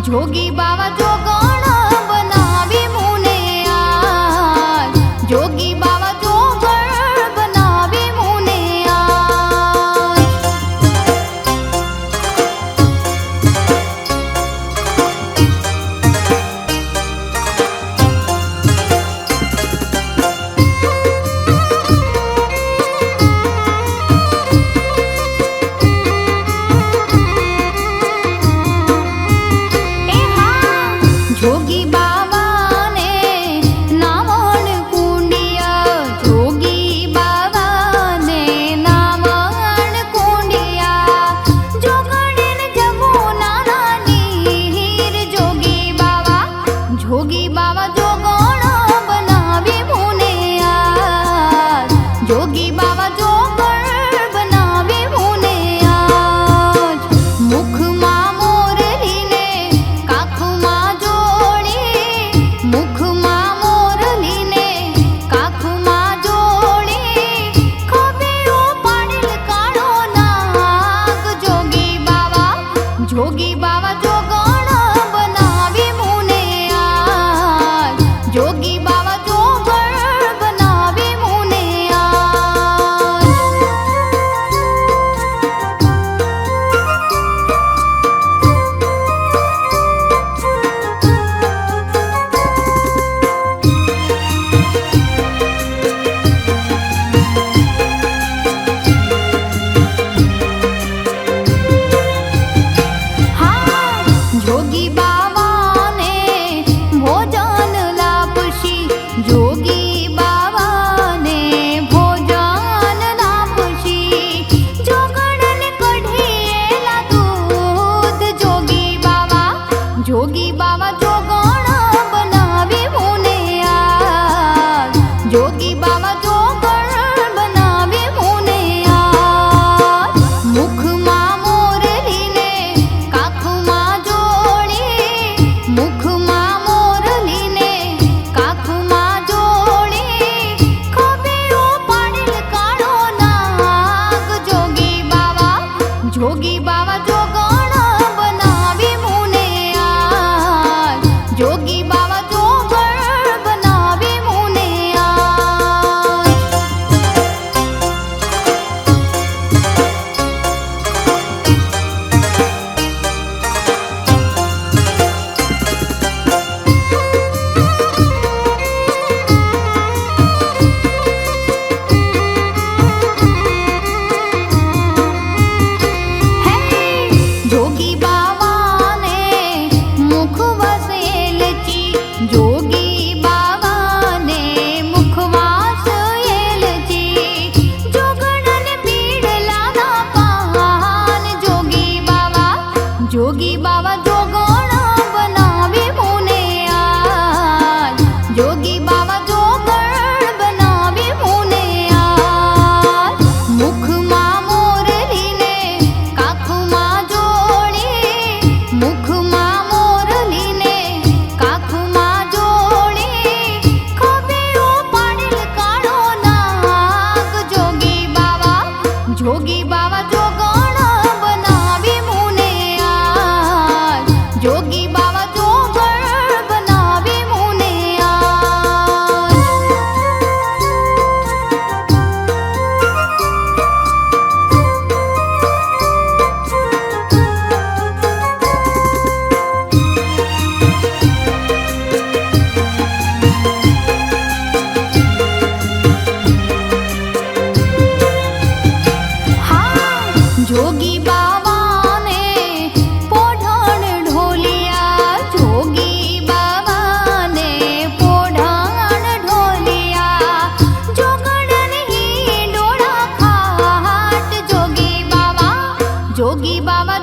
जोगी बाबा जोगण बनावी मुने आज, जोगी बाबा जोगण बनावी मुने आज। जोगी बाबा ने नामण कुंडिया, जोगी बाबा ने नामण कुंडिया, जोगण जमुना नीर जोगी बाबा जोगण बनावी मुने आज, जोगी बाबा जोगण बनावी मुने आज। मुख मां मोरली ने काख मां मुख मां मोरली ने काख मां जोड़ी, खबे उपाड़ेल काळो नाग जोगी बाबा जोगण बनावी मुने आज, जोगी बाबा जोगण बनावी मुने आज। जोगी बाबा ने भोजन लापशी, जोगी बाबा ने भोजन लापशी, जोगण ने कढियेला दूध जोगी बाबा जोगण बनावी मुने आज, जोगी बाबा जोगण बनावी मुने आज। मुख मां मोरली ने काख मां मुख मां मोरली ने काख मां जोड़ी, खबे उपाड़ेल काळो नाग जोगी बाबा जोगण बनावी मुने आज, जोगी बाबा जोगण बनावी मुने आज। जोगी बाबा ने मुख वसेलची, जोगी बाबा ने मुख वासेलची, जोगण ने पीडला ना पान जोगी बाबा जोगण बनावी मुने आज, जोगी बाबा जोगण बनावी मुने आज। मुख मां मोरली ने काख मां मुख मां मोरली ने काख मां जोड़ी, खबे उपाड़ेल काळो नाग जोगी बाबा जोगण बनावी मुने आज, जोगी बाबा जोगण बनावी मुने आज। जोगी बाबा ने पोढ़ण ढोलिया, जोगी बाबा ने पोढ़ण ढोलिया, जोगण ही डोळा खाट जोगी बाबा